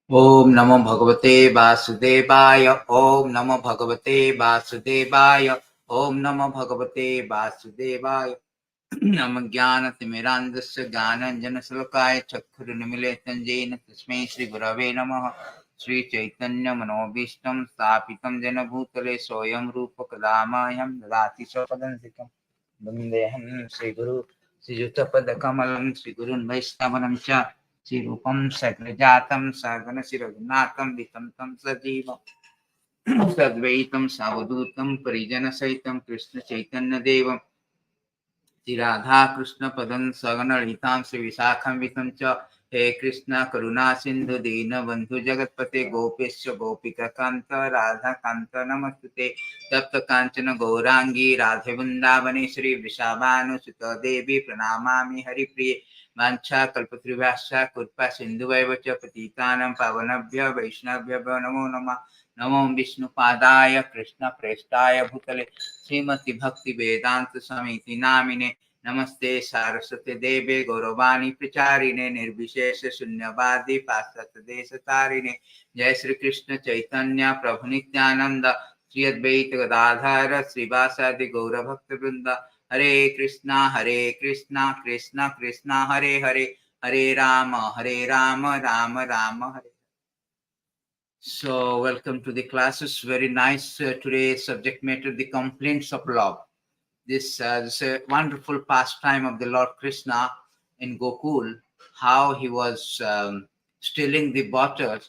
Om Namo Bhagavate Vasudevaya. Om Namo Bhagavate Vasudevaya. Om Namo Bhagavate Vasudevaya. Nam Jnana-timirandasya Jnana-anjana-salakaya Chakkhuru-nimilatan Jena Tasmai Shri Gurave Namaha. Shri Chaitanya Manobhishtam Sthapitam Jena Bhutale Soyam Rupa Kadamayam Dadati Swapadantikam Vandeham Shri Guru Shri Yuttapada Kamalam Shri Gurun Vaishnavanam Cha Shri Rupam Sagrajatam Sarvana Shri Raghunatham Vitam Tam Sajivam Sadvaitam Savadutam Parijana Saitam Krishna Chaitanya Devam Shri Radha Krishna Padan Sagana Ritam Shri Visakham Vitam Cha He Krishna Karuna Sindhu Dina Bandhu Jagatpate Gopesha Gopika Kanta Radha Kanta Namastute Tapta Kanchana Gaurangi Radhe Vindavane Shri Vishabhanu Sutta Devi Pranamami Hari Priye Mancha Kalpatrivasya Kurpa Sindhu Vaivacha Patitanam Pavanabhya Vaishnavya Namo Nama Namo Vishnu Padaya Krishna Prestaya Bhutale Srimati Bhakti Vedanta Samiti Namine Namaste Saraswati Deve Gauravani Pracharine Nirvishesha Shunyavadi Pasat Desatarine Jai Sri Krishna Chaitanya Prabhu Nityananda Sri Advaita Gadadhara Srivasadi Gaura Bhakta Vrinda Hare Krishna Krishna Krishna Hare Hare Hare Rama Rama Rama Hare. So welcome to the classes. Very nice today's subject matter, the complaints of love. This is a wonderful pastime of the Lord Krishna in Gokul, how he was stealing the butter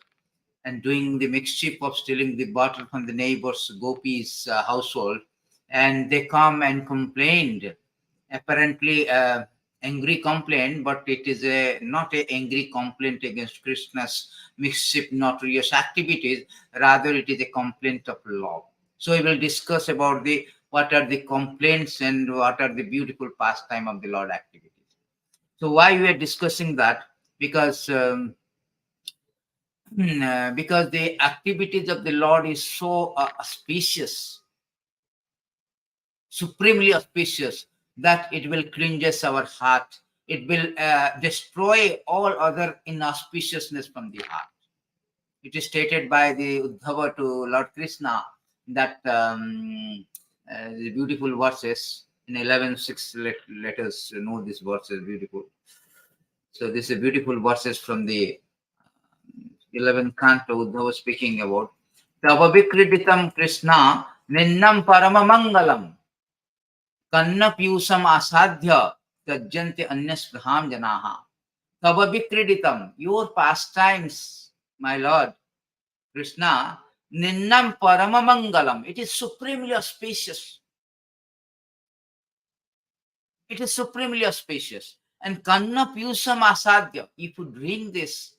and doing the mischief of stealing the butter from the neighbor's gopis' household. And they come and complained, apparently angry complaint, but it is not an angry complaint against Krishna's mischief, notorious activities. Rather, it is a complaint of love. So we will discuss about what are the complaints and what are the beautiful pastime of the Lord activities. So why we are discussing that? Because because the activities of the Lord is so auspicious, supremely auspicious, that it will cleanse our heart. It will destroy all other inauspiciousness from the heart. It is stated by the Uddhava to Lord Krishna that the beautiful verses in 11:6. Let us know these verses beautiful. So this is beautiful verses from the 11th canto. Uddhava speaking about Tava Vikriditam Krishna Ninnam Paramamangalam Kanna Piyusam Asadhya Tajjante Anyaspraham Janaha. Tava Vikriditam, your pastimes, my Lord Krishna, Ninnam Paramamangalam. It is supremely auspicious. It is supremely auspicious. And Kanna Piyusam Asadhya, if you bring this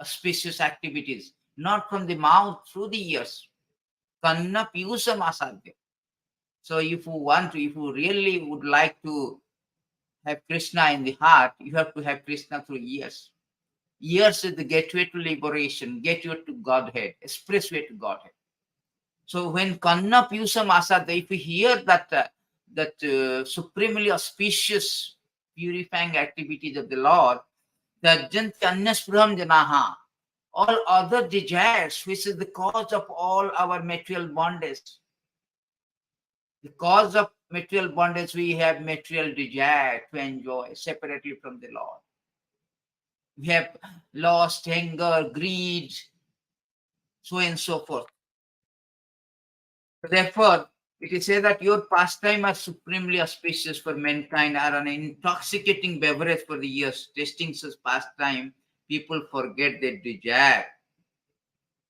auspicious activities, not from the mouth, through the ears. Kanna Piyusam Asadhya. So if you really would like to have Krishna in the heart, you have to have Krishna through ears. Ears is the gateway to liberation, gateway to Godhead, expressway to Godhead. So when Kanna Piyusam Asadhya, if we hear that supremely auspicious, purifying activities of the Lord, Tajjanti Anyaspraham Janaha, all other desires, which is the cause of all our material bondage, the cause of material bondage, we have material desire to enjoy separately from the Lord. We have lost anger, greed, so and so forth. Therefore, it is said that your pastime are supremely auspicious for mankind, are an intoxicating beverage for the ears. Tasting such pastime, people forget their desire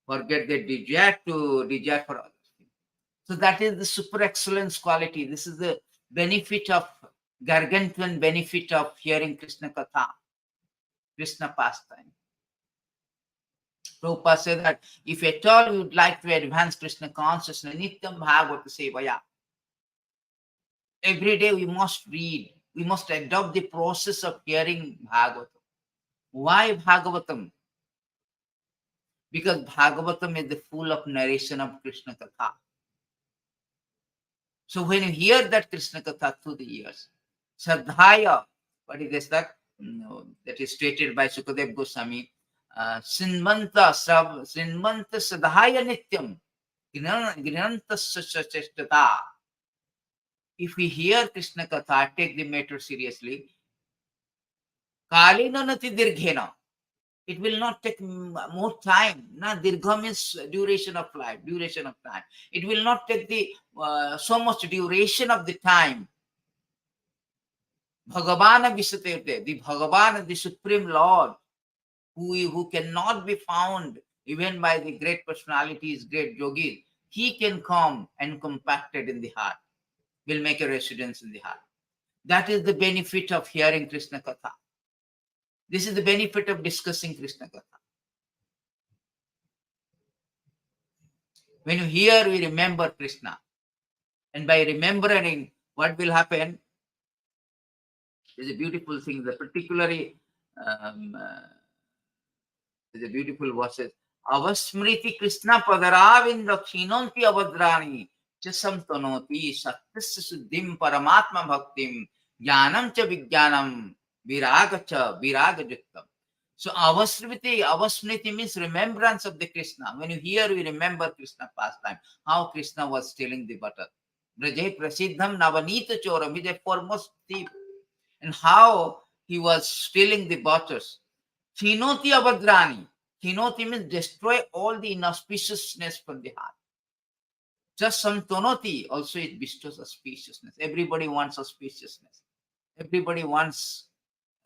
to desire for others. So that is the super excellence quality. This is the benefit of gargantuan benefit of hearing Krishna Katha, Krishna pastime. Prabhupada said that if at all you would like to advance Krishna consciousness, Nityam Bhagavata Sevaya. Every day we must read, we must adopt the process of hearing Bhagavatam. Why Bhagavatam? Because Bhagavatam is the full of narration of Krishna Katha. So when you hear that Krishna Katha through the ears, Sadhaya, what is this? That is stated by Sukadeva Goswami. Sinmanta Sadhaya Nityam Grinanta Sachestata. If we hear Krishna Katha, take the matter seriously. Kalina Nati Dirghena. It will not take more time. Dirgha means duration of life, duration of time. It will not take the so much duration of the time. Bhagavana Visatete, the Bhagavan, the Supreme Lord, who cannot be found even by the great personalities, great yogis, he can come and compacted in the heart, will make a residence in the heart. That is the benefit of hearing Krishna Katha. This is the benefit of discussing Krishna Katha. When you hear, we remember Krishna. And by remembering, what will happen is a beautiful thing. The particularly is a beautiful verses. Avasmriti Krishna Padaravinda Khinonti Avadrani Chasam Tanoti Satyasya Suddhim Paramatma Bhaktim Jnanam Cha Vijnanam Viragajuktam. So Avasmriti means remembrance of the Krishna. When you hear, we remember Krishna pastime. How Krishna was stealing the butter. Brajay Prasiddham Navanita Choram, he's a foremost thief. And how he was stealing the butters. Chinoti Avadrani. Chinoti means destroy all the inauspiciousness from the heart. Just some tonoti also it bestows auspiciousness. Everybody wants auspiciousness. Everybody wants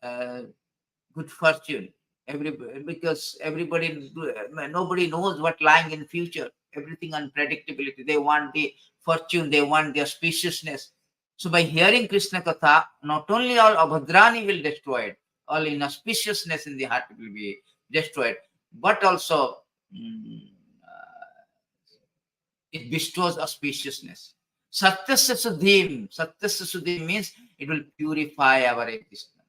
good fortune. Because nobody knows what lying in future. Everything unpredictability. They want the fortune. They want the auspiciousness. So by hearing Krishna Katha, not only all Abhadrani will destroy it, all inauspiciousness in the heart will be destroyed, but also it bestows auspiciousness. Satyasya Suddhim means it will purify our existence.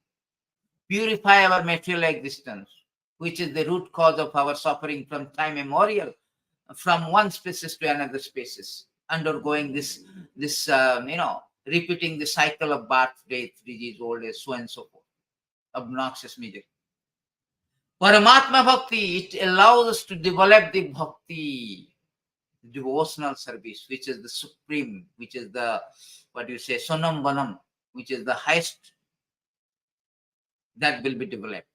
Purify our material existence, which is the root cause of our suffering from time immemorial, from one species to another species, undergoing this repeating the cycle of birth, death, disease, old age, so and so forth. Obnoxious misery. Paramatma Bhakti, it allows us to develop the bhakti, devotional service, which is the supreme, which is the, sonam vanam, which is the highest, that will be developed.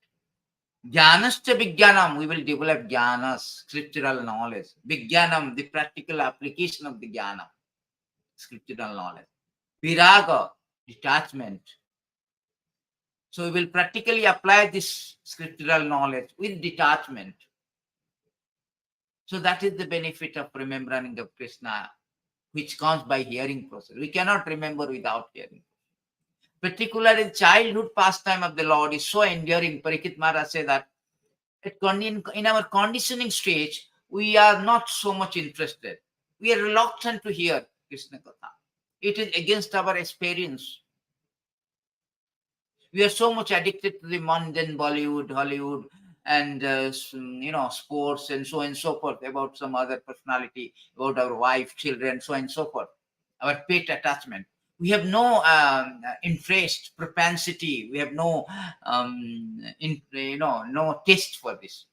Jnanascha Vijnanam, we will develop jnanas, scriptural knowledge. Vijnanam, the practical application of the jnana, scriptural knowledge. Viraga, detachment. So we will practically apply this scriptural knowledge with detachment. So that is the benefit of remembering of Krishna, which comes by hearing process. We cannot remember without hearing. Particularly childhood pastime of the Lord is so enduring. Parikshit Maharaj said that in our conditioning stage, we are not so much interested. We are reluctant to hear Krishna Katha. It is against our experience. We are so much addicted to the mundane Bollywood, Hollywood, and sports and so forth, about some other personality, about our wife, children, so and so forth. Our pet attachment. We have no interest, propensity. We have no no taste for this.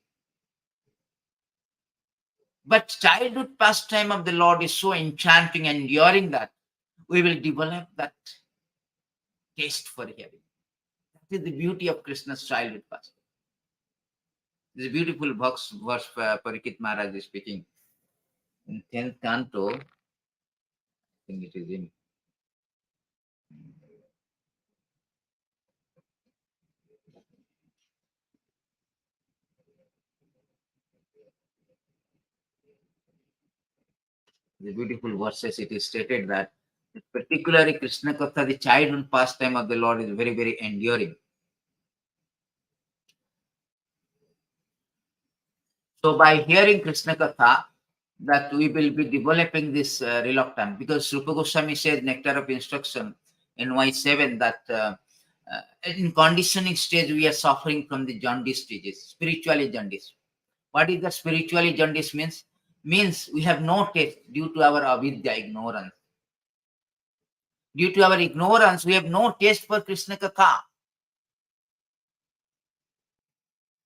But childhood pastime of the Lord is so enchanting and enduring that we will develop that taste for hearing. That is the beauty of Krishna's childhood past. This beautiful verse Parikit Maharaj is speaking in 10th canto. I think it is in the beautiful verses. It is stated that particularly Krishna Katha, the childhood pastime of the Lord, is very, very enduring. So by hearing Krishna Katha, that we will be developing this reluctance, because Rupa Goswami says Nectar of Instruction in Y7 that in conditioning stage we are suffering from the jaundice stages, spiritually jaundice. What is the spiritually jaundice means? Means we have no taste due to our avidya, ignorance. Due to our ignorance, we have no taste for Krishna Katha.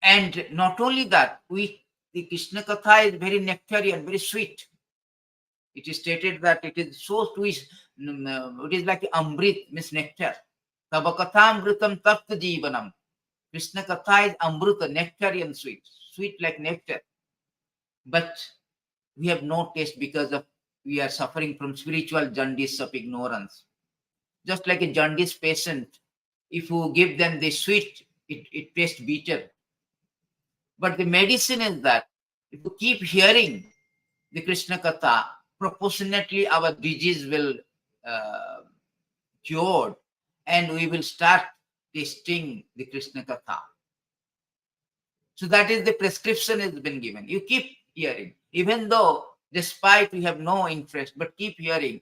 And not only that, the Krishna Katha is very nectarian, very sweet. It is stated that it is so sweet, it is like amrit, means nectar. Tava kathamritam tapt jivanam. Krishna Katha is amruta, nectarian sweet, sweet like nectar. But we have no taste because of we are suffering from spiritual jaundice of ignorance. Just like a jaundice patient, if you give them the sweet, it tastes bitter. But the medicine is that if you keep hearing the Krishna Katha, proportionately our disease will cured, and we will start tasting the Krishna Katha. So that is the prescription has been given. You keep hearing, even though despite we have no interest, but keep hearing.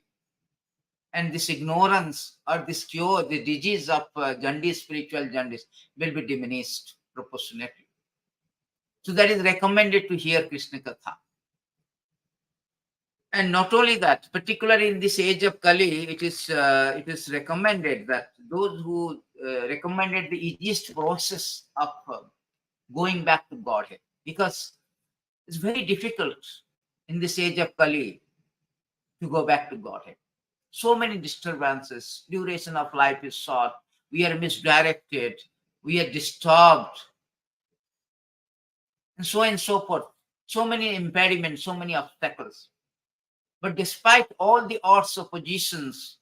And this ignorance or this cure, the disease of jaundice, spiritual jaundice, will be diminished proportionately. So that is recommended to hear Krishna Katha. And not only that, particularly in this age of Kali, it is recommended that those who recommended the easiest process of going back to Godhead, because it's very difficult in this age of Kali to go back to Godhead. So many disturbances, duration of life is short, we are misdirected, we are disturbed, and so forth. So many impediments, so many obstacles. But despite all the odds, oppositions,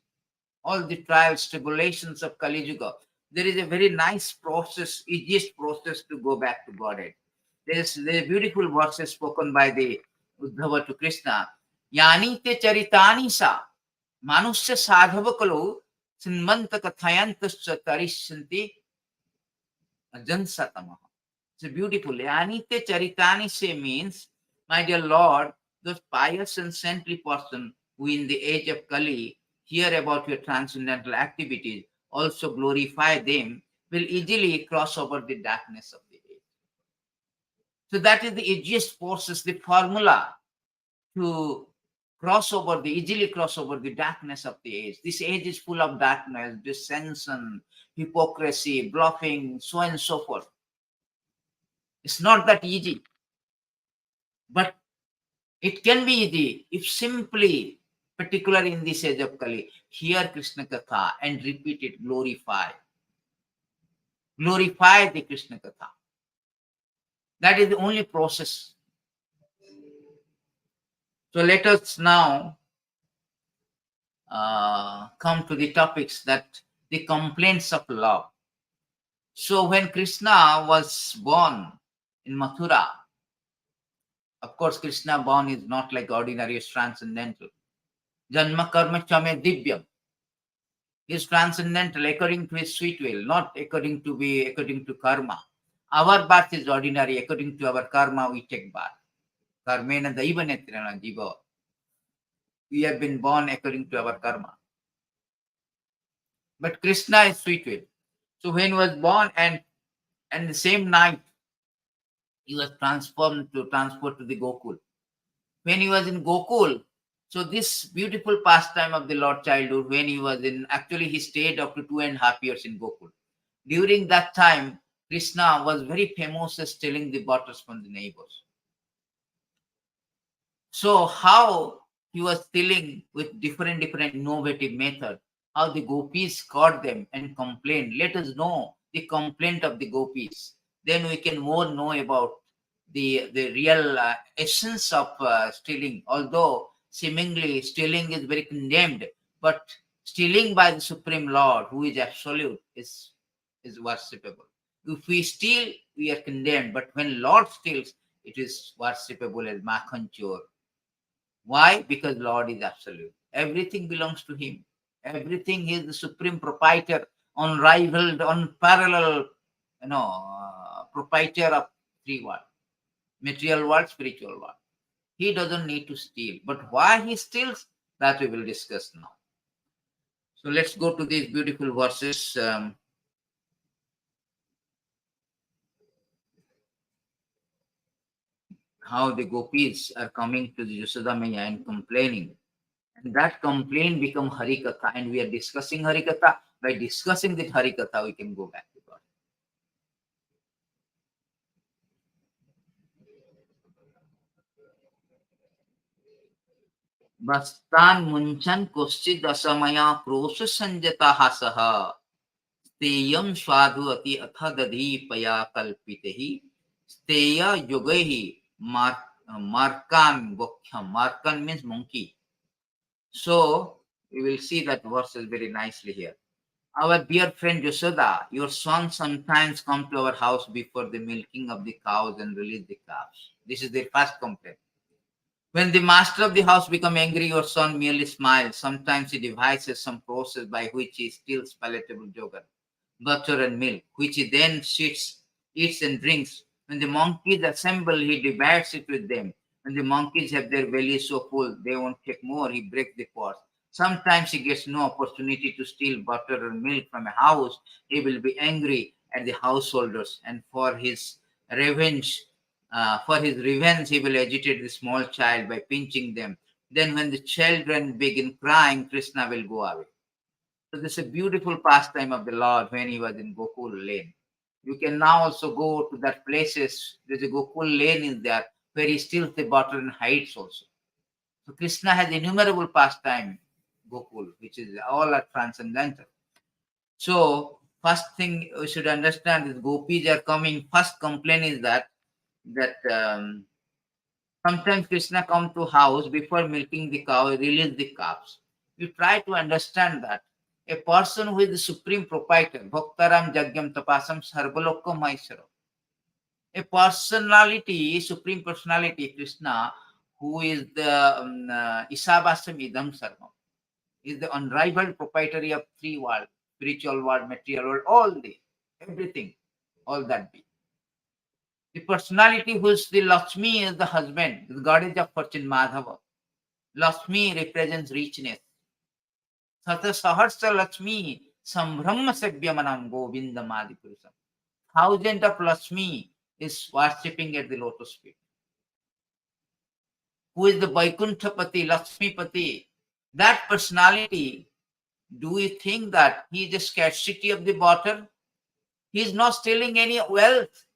all the trials, tribulations of Kali Yuga, there is a very nice process, easiest process to go back to Godhead. There is beautiful verses spoken by the Uddhava to Krishna. Yani te charitani sa manusya sadhava kalo sinmanta kathayantasya tarishanti ajansatamaha. So beautiful. Yani te charitani se means, my dear Lord, those pious and saintly person who in the age of Kali hear about your transcendental activities, also glorify them, will easily cross over the darkness of the age. So that is the easiest process, the formula to easily cross over the darkness of the age. This age is full of darkness, dissension, hypocrisy, bluffing, so on and so forth. It's not that easy. But it can be easy if simply, particularly in this age of Kali, hear Krishna Katha and repeat it, glorify. Glorify the Krishna Katha. That is the only process. So let us now come to the topics that the complaints of love. So when Krishna was born in Mathura, of course, Krishna born is not like ordinary, it's transcendental. Janma karma chame divyam. Is transcendental according to his sweet will, not according to karma. Our birth is ordinary. According to our karma, we take birth. Karmena daiva netrana jiva. We have been born according to our karma. But Krishna is sweet will. So when he was born, and the same night, he was transported to the Gokul. When he was in Gokul, so this beautiful pastime of the Lord childhood, when he was in, actually he stayed up to 2.5 years in Gokul. During that time, Krishna was very famous as stealing the butters from the neighbors. So how he was stealing with different innovative method. How the gopis caught them and complained. Let us know the complaint of the gopis. Then we can more know about the real essence of stealing. Although seemingly stealing is very condemned, but stealing by the Supreme Lord, who is absolute, is worshipable. If we steal, we are condemned. But when Lord steals, it is worshipable as Makhanchor. Why? Because Lord is absolute. Everything belongs to Him. Everything He is the supreme proprietor, unrivaled, unparalleled, proprietor of three world: material world, spiritual world. He doesn't need to steal. But why He steals, that we will discuss now. So let's go to these beautiful verses. How the gopis are coming to the Yasodamaya and complaining. And that complaint become Harikatha, and we are discussing Harikatha. By discussing that Harikatha, we can go back to God. Bastan munchan koschid asamaya krosa sanjata hasaha steyam swadu ati athadadhi paya kalpitehi steya yogehi markan bokhyam. Markan means monkey. So we will see that verses very nicely here. Our dear friend Yashoda, your son sometimes come to our house before the milking of the cows and release the calves. This is their first complaint. When the master of the house becomes angry, your son merely smiles. Sometimes he devises some process by which he steals palatable yogurt, butter, and milk, which he then eats, and drinks. When the monkeys assemble, he divides it with them. When the monkeys have their bellies so full they won't take more, he breaks the pots. Sometimes he gets no opportunity to steal butter or milk from a house. He will be angry at the householders, and for his revenge, he will agitate the small child by pinching them. Then, when the children begin crying, Krishna will go away. So this is a beautiful pastime of the Lord when he was in Gokul Lane. You can now also go to that places. There's a Gokul Lane in there where he steals the butter and hides also. So Krishna has innumerable pastime, Gokul, which is all are transcendental. So first thing we should understand is gopis are coming. First complaint is that sometimes Krishna come to house before milking the cow, release the calves. You try to understand that. A person who is the supreme proprietor, Bhaktaram Jagyam Tapasam Sarvalokam Maishara. A personality, supreme personality, Krishna, who is the Isabasam Idam Sarvam, is the unrivaled proprietary of three worlds: spiritual world, material world, everything, all that be. The personality who is the Lakshmi is the husband, the goddess of fortune, Madhava. Lakshmi represents richness. Sata Saharsa Lakshmi Sambhrama Sabhyamanam Govindam Adipurusam. Thousand of Lakshmi is worshipping at the lotus feet. Who is the Vaikuntapati, Lakshmipati? That personality, do you think that he is a scarcity of the butter? He is not stealing any wealth.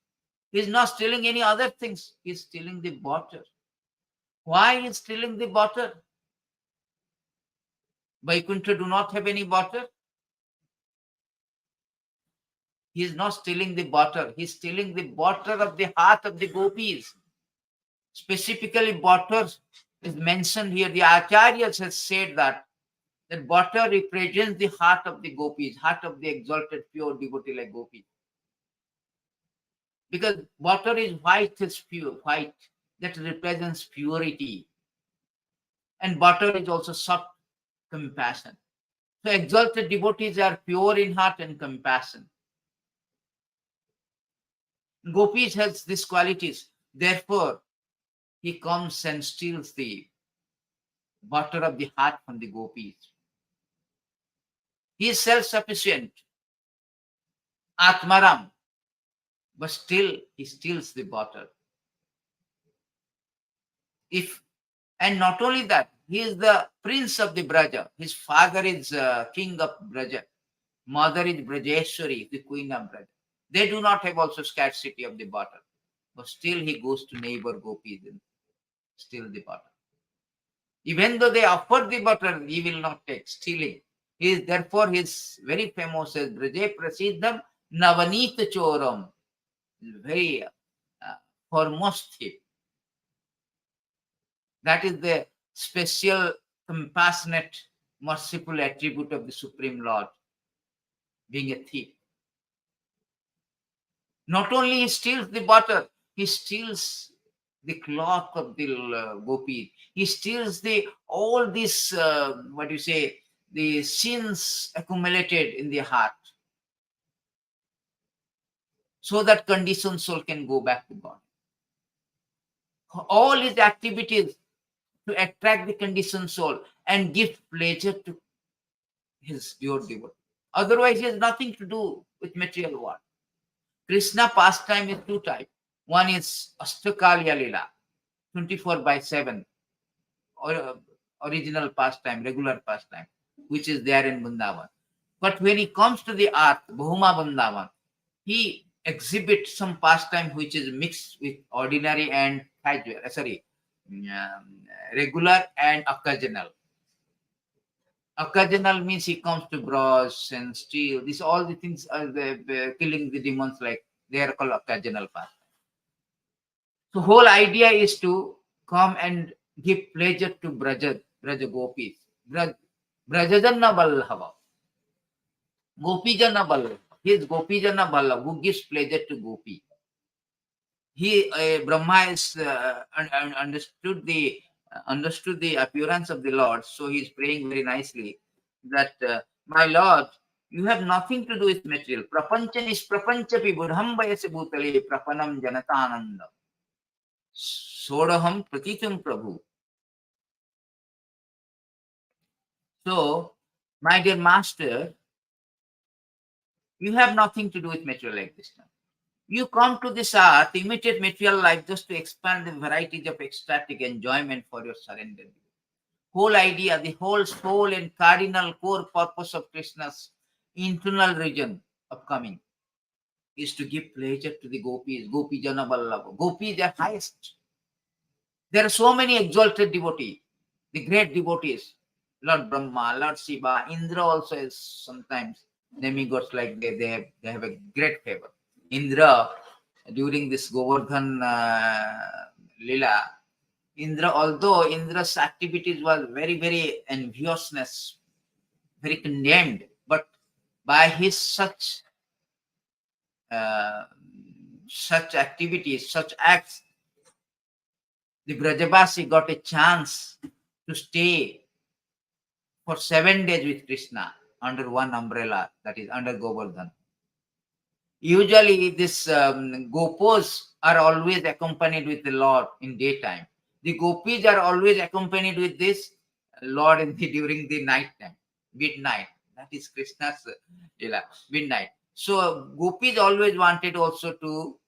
He is not stealing any other things. He is stealing the butter. Why is stealing the butter? Vaikuntha do not have any butter. He is not stealing the butter. He is stealing the butter of the heart of the gopis. Specifically, butter is mentioned here. The Acharyas has said that butter represents the heart of the gopis, heart of the exalted, pure devotee like gopis. Because butter is white, is pure, white. That represents purity. And butter is also soft compassion. So exalted devotees are pure in heart and compassion. Gopis has these qualities. Therefore, he comes and steals the butter of the heart from the gopis. He is self-sufficient, Atmaram, but still he steals the butter. And not only that, he is the prince of the Braja. His father is king of Braja. Mother is Brajeshwari, the queen of Braja. They do not have also scarcity of the butter. But still he goes to neighbor gopis and steal the butter. Even though they offer the butter, he will not take, stealing. Therefore, he is very famous as Braje Prasiddham Navanita Choram, very foremost thief. That is the special, compassionate, merciful attribute of the Supreme Lord, being a thief. Not only he steals the butter, he steals the cloth of the gopis. He steals the all these what do you say, the sins accumulated in the heart, so that conditioned soul can go back to God. All his activities to attract the conditioned soul and give pleasure to his pure devotee. Otherwise, he has nothing to do with material world. Krishna pastime is two types. One is Astakalya Lila, 24/7, or original pastime, regular pastime, which is there in Vrindavan. But when he comes to the earth, Bhuma Vrindavan, he exhibits some pastime which is mixed with ordinary and casual, regular and occasional. Occasional means he comes to brush and steal. These all the things are killing the demons, like they are called occasional pastime. So whole idea is to come and give pleasure to Braja Gopis. Brajajana Vallabha. Gopijana Vallabha. He is Gopijana Vallabha, who gives pleasure to Gopi. He Brahma is understood the appearance of the Lord, so he is praying very nicely that my Lord, you have nothing to do with material. Prapanchan is prapanchapi budham vayase bhutale prapanam janatananda. Sodaham pratitam prabhu. So, my dear master, you have nothing to do with material existence. You come to this earth, imitate material life just to expand the varieties of ecstatic enjoyment for your surrender. Whole idea, the whole soul and cardinal core purpose of Krishna's internal region of coming is to give pleasure to the gopis, Gopi Jana Vallabha. Gopis are highest. There are so many exalted devotees, the great devotees, Lord Brahma, Lord Shiva, Indra also is sometimes demigods, like they have a great favor. Indra, during this Govardhan Lila, Indra, although Indra's activities was very, very enviousness, very condemned, but by his such activities, such acts, the Brajabasi got a chance to stay for 7 days with Krishna under one umbrella, that is under Govardhan. Usually, this gopos are always accompanied with the Lord in daytime. The gopis are always accompanied with this Lord during the night time, midnight. That is Krishna's midnight. So gopis always wanted also to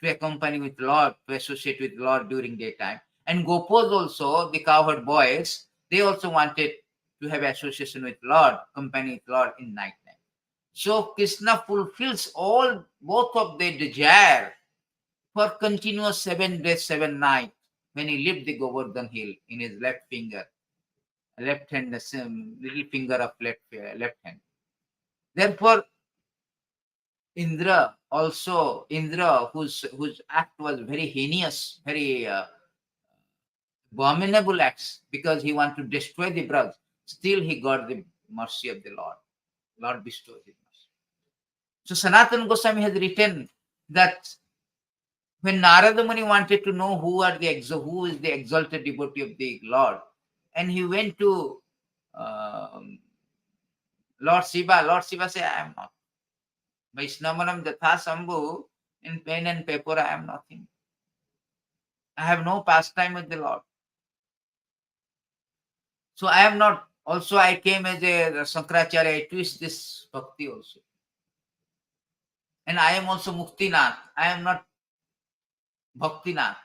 accompany with Lord, to associate with Lord during daytime. And gopos also, the cowherd boys, they also wanted to have association with Lord, company with Lord in night time. So Krishna fulfills both of their desire for continuous 7 days, 7 nights, when he lifted the Govardhan hill in his left finger, left hand, the same little finger of left hand. Therefore, Indra, whose act was very heinous, very abominable acts, because he wanted to destroy the Braj, still he got the mercy of the Lord. Lord bestowed his mercy. So Sanatana Goswami has written that when Narada Muni wanted to know who is the exalted devotee of the Lord, and he went to Lord Shiva said, I am not. Vaishnavanam Jatha Sambhu, in pen and paper I am nothing. I have no pastime with the Lord. So I am not, also I came as a Sankaracharya, I twist this bhakti also. And I am also Muktinath. I am not Bhaktinath.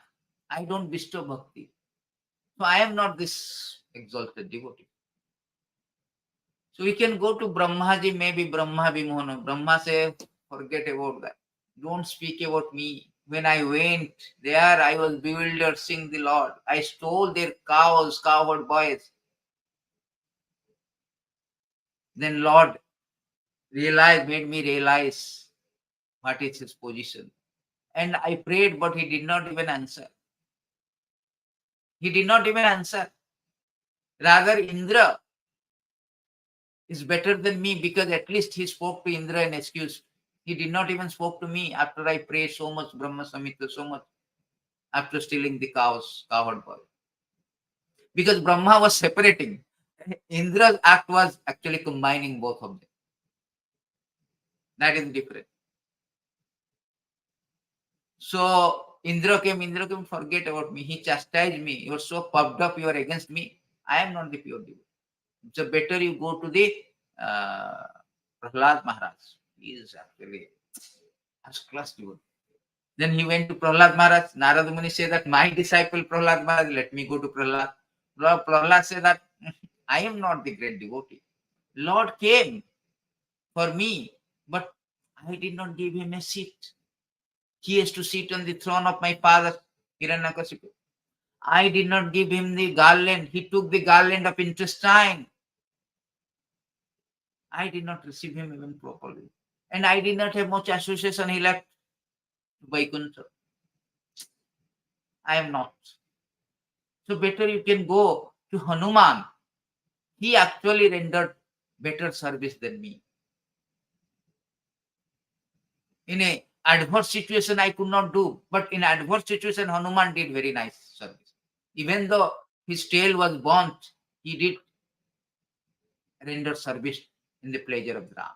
I don't bestow bhakti. So I am not this exalted devotee. So we can go to Brahmaji, maybe Brahma Vimohana. Brahma says, forget about that. Don't speak about me. When I went there, I was bewildered seeing the Lord. I stole their cows, cowherd boys. Then Lord made me realize what is his position. And I prayed, but he did not even answer. He did not even answer. Rather, Indra is better than me because at least he spoke to Indra and excused. He did not even spoke to me after I prayed so much, Brahma Samhita, so much, after stealing the cows, cowherd boy. Because Brahma was separating. Indra's act was actually combining both of them. That is different. So Indra came, forget about me. He chastised me. You are so puffed up, you are against me. I am not the pure devotee. So better you go to the uh, Prahlad Maharaj. He is actually first class devotee. Then he went to Prahlad Maharaj. Narada Muni said that my disciple Prahlad Maharaj, let me go to Prahlad. Prahlad said that I am not the great devotee. Lord came for me, but I did not give him a seat. He has to sit on the throne of my father, Hiranyakasipu. I did not give him the garland. He took the garland of intestine. I did not receive him even properly. And I did not have much association. He left Vaikuntha. I am not. So better you can go to Hanuman. He actually rendered better service than me. In a adverse situation, I could not do. But in adverse situation, Hanuman did very nice service. Even though his tail was burnt, he did render service in the pleasure of Ram.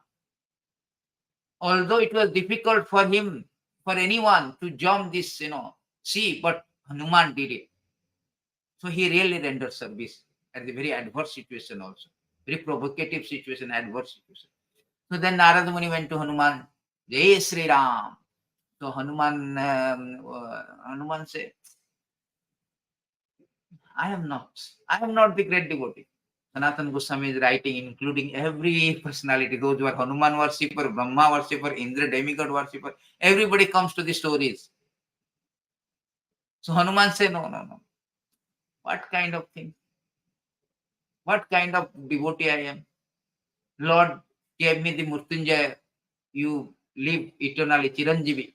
Although it was difficult for him, for anyone to jump this, sea, but Hanuman did it. So he really rendered service at the very adverse situation also. Very provocative situation, adverse situation. So then Narada Muni went to Hanuman. Jai Sri Ram. So Hanuman said, I am not the great devotee. Sanatana Goswami is writing, including every personality, those who are Hanuman worshipper, Brahma worshipper, Indra demigod worshipper, everybody comes to the stories. So Hanuman said, no. What kind of thing? What kind of devotee I am? Lord gave me the Murtyunjaya, you live eternally, Chiranjeevi.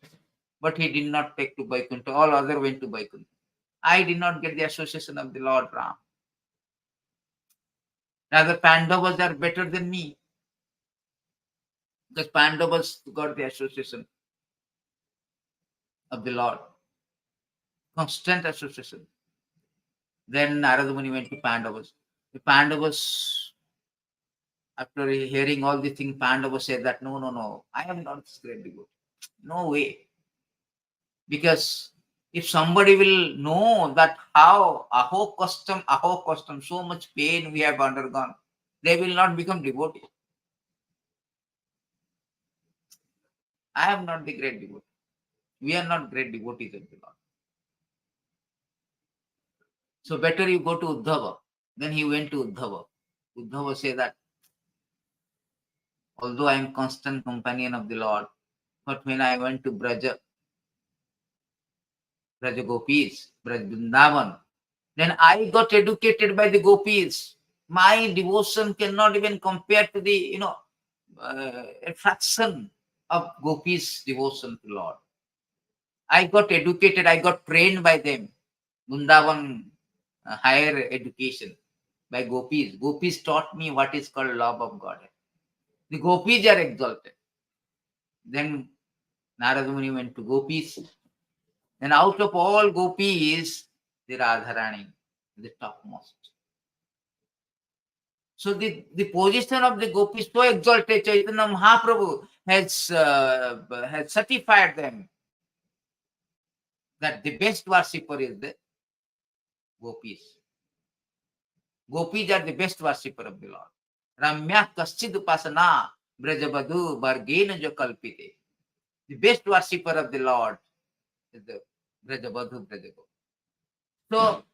But he did not take to Vaikuntha. All other went to Vaikuntha. I did not get the association of the Lord Ram. Rather, Pandavas are better than me. Because Pandavas got the association of the Lord. Constant association. Then Narada Muni went to Pandavas. The Pandavas, after hearing all the things, Pandavas said that, no, I am not this great devotee. No way. Because if somebody will know that how aho custom, so much pain we have undergone, they will not become devotee. I am not the great devotee. We are not great devotees of the Lord. So better you go to Uddhava. Then he went to Uddhava. Uddhava said that, although I am constant companion of the Lord, but when I went to Braja Gopis, Braj Vrindavan, then I got educated by the Gopis. My devotion cannot even compare to the, a fraction of Gopis' devotion to Lord. I got educated, I got trained by them. Vrindavan higher education by Gopis. Gopis taught me what is called love of God. The Gopis are exalted. Then Narada Muni went to Gopis. And out of all Gopis, the Radharani, the topmost. So the position of the Gopis so exalted, Chaitanya Mahaprabhu has certified them that the best worshipper is the Gopis. Gopis are the best worshipper of the Lord. Ramya kaschid upasana brajabadhu vargena jo kalpite. The best worshipper of the Lord is the brajabadhu brajago. So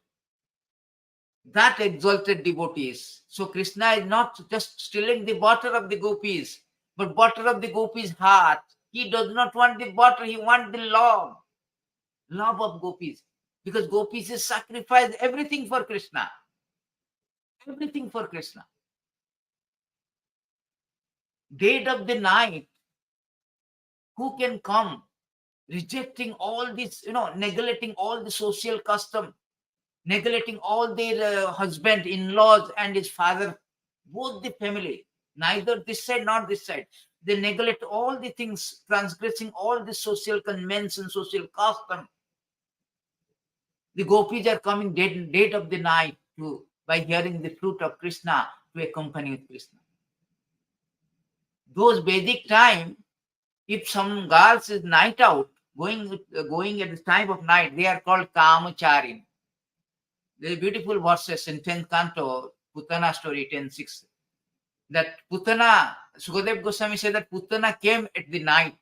that exalted devotees. So Krishna is not just stealing the butter of the gopis, but butter of the gopis' heart. He does not want the butter, he wants the love. Love of gopis. Because gopis is sacrificed everything for Krishna. Everything for Krishna. Dead of the night, who can come rejecting all this, neglecting all the social custom, neglecting all their husband, in-laws and his father, both the family, neither this side nor this side. They neglect all the things, transgressing all the social conventions, social custom. The gopis are coming dead of the night by hearing the flute of Krishna to accompany with Krishna. Those Vedic time, if some girls is night out, going at the time of night, they are called Kamacharin. There are beautiful verses in 10th canto, Putana story 10:6. That Putana, Sukadeva Goswami said that Putana came at the night,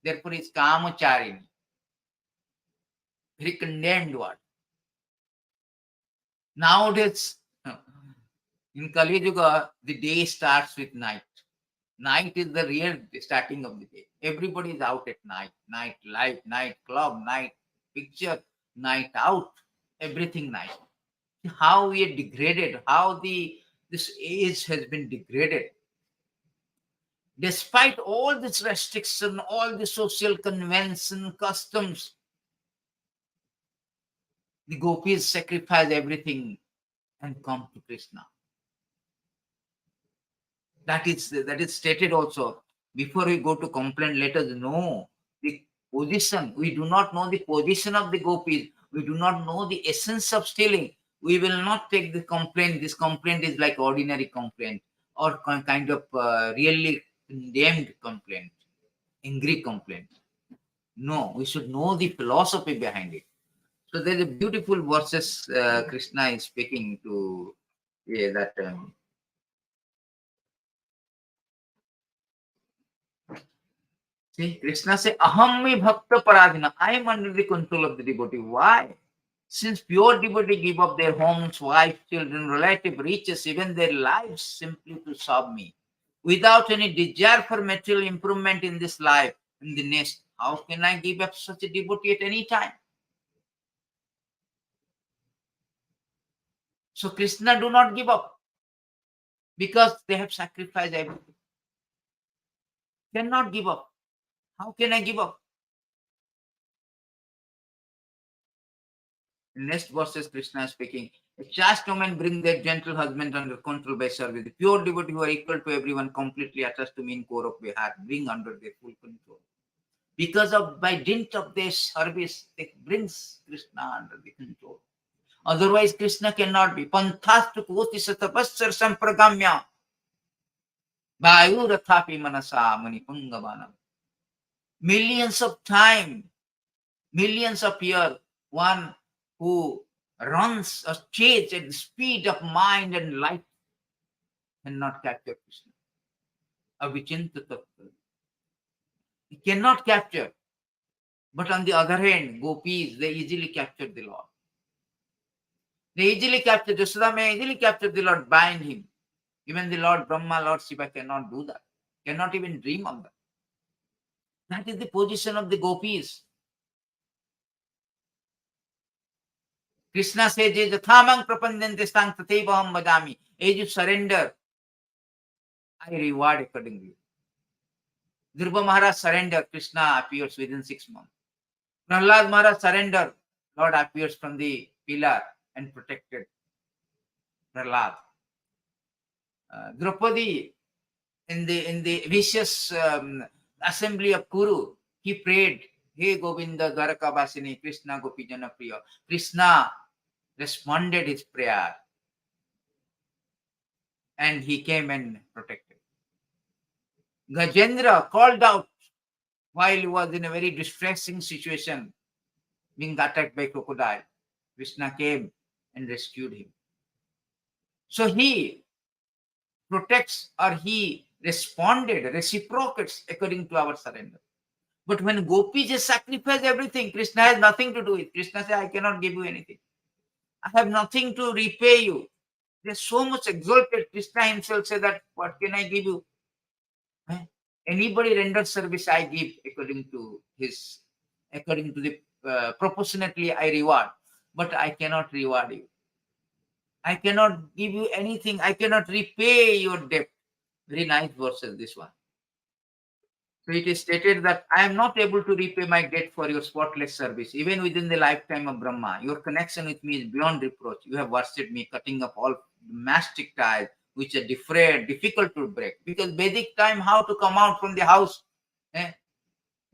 therefore it's Kamacharini. Very condemned word. Nowadays, in Kali Yuga, the day starts with night. Night is the real starting of the day. Everybody is out at night. Night life, night club, night picture, night out, everything night. How we are degraded, how this age has been degraded. Despite all this restriction, all the social convention, customs, the gopis sacrifice everything and come to Krishna. That is stated also. Before we go to complaint, let us know the position. We do not know the position of the gopis. We do not know the essence of stealing. We will not take the complaint. This complaint is like ordinary complaint or kind of really condemned complaint, angry complaint. No, we should know the philosophy behind it. So there is a beautiful verses Krishna is speaking to that. See, Krishna say, Aham me bhakta paradina. I am under the control of the devotee. Why? Since pure devotee give up their homes, wife, children, relative, riches, even their lives simply to serve me, without any desire for material improvement in this life, in the next, how can I give up such a devotee at any time? So Krishna do not give up because they have sacrificed everything. Cannot give up. How can I give up? In next verses, Krishna is speaking. A chaste woman bring their gentle husband under control by service. The pure devotee who are equal to everyone, completely attached to me in core of their heart, bring under their full control. Because of by dint of their service, it brings Krishna under the control. Otherwise, Krishna cannot be. Panthastu koti satapasar sampragamya. Vayurathapi manasa manipungavanam. Millions of time, millions of years, one who runs a chase at the speed of mind and light cannot capture Krishna. Avichinta tattva. He cannot capture. But on the other hand, gopis, they easily captured the Lord. They easily captured, Yasodhama easily captured the Lord, bind him. Even the Lord Brahma, Lord Shiva cannot do that. Cannot even dream of that. That is the position of the gopis. Krishna says, Yathamang prapandante stang tatevaham bhajami. As you surrender, I reward accordingly. Dhruva Maharaj surrender, Krishna appears within 6 months. Prahlad Maharaj surrender, Lord appears from the pillar and protected Prahlad. Draupadi, in the vicious assembly of Kuru, he prayed, Hey Govinda Dwaraka Vasini, Krishna Gopijana Priya. Krishna responded his prayer and he came and protected. Gajendra called out while he was in a very distressing situation, being attacked by crocodile. Krishna came and rescued him. So he protects or he responded, reciprocates according to our surrender. But when gopis just sacrifice everything, Krishna has nothing to do with. Krishna says, I cannot give you anything. I have nothing to repay you. They're so much exalted. Krishna himself said that, what can I give you? Anybody renders service, I give according to the proportionately I reward, but I cannot reward you. I cannot give you anything. I cannot repay your debt. Very nice verses, this one. So it is stated that I am not able to repay my debt for your spotless service, even within the lifetime of Brahma. Your connection with me is beyond reproach. You have worshipped me, cutting up all mastic ties, which are difficult to break. Because Vedic time, how to come out from the house, eh?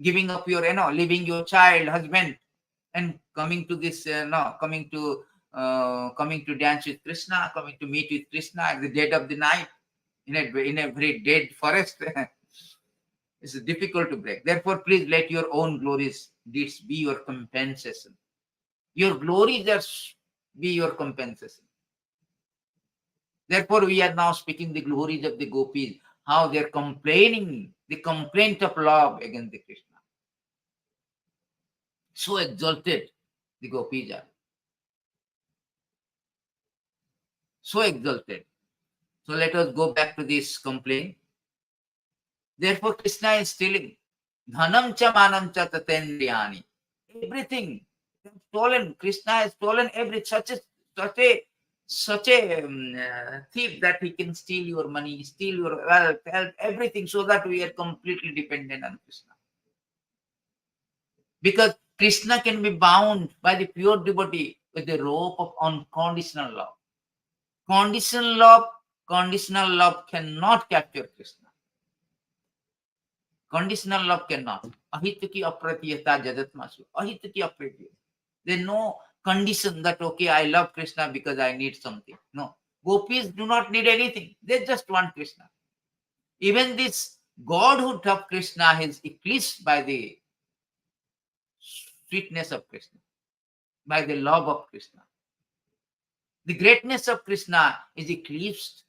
Giving up your, leaving your child, husband, and coming to this, coming to dance with Krishna, coming to meet with Krishna at the dead of the night, in a very dead forest. It's difficult to break. Therefore, please let your own glories deeds be your compensation. Your glories be your compensation. Therefore, we are now speaking the glories of the gopis, how they're complaining, the complaint of love against the Krishna. So exalted, the gopis are. So exalted. So let us go back to this complaint. Therefore, Krishna is stealing. Dhanam cha manam cha tatendriyani. Everything. Stolen. Krishna has stolen such a thief that he can steal your money, steal your wealth, health, everything, so that we are completely dependent on Krishna. Because Krishna can be bound by the pure devotee with the rope of unconditional love. Conditional love cannot capture Krishna. Conditional love cannot. Ahit ki apratiyata jadatmasu. Ahit ki apratiyata. There's no condition that, okay, I love Krishna because I need something. No. Gopis do not need anything. They just want Krishna. Even this godhood of Krishna is eclipsed by the sweetness of Krishna, by the love of Krishna. The greatness of Krishna is eclipsed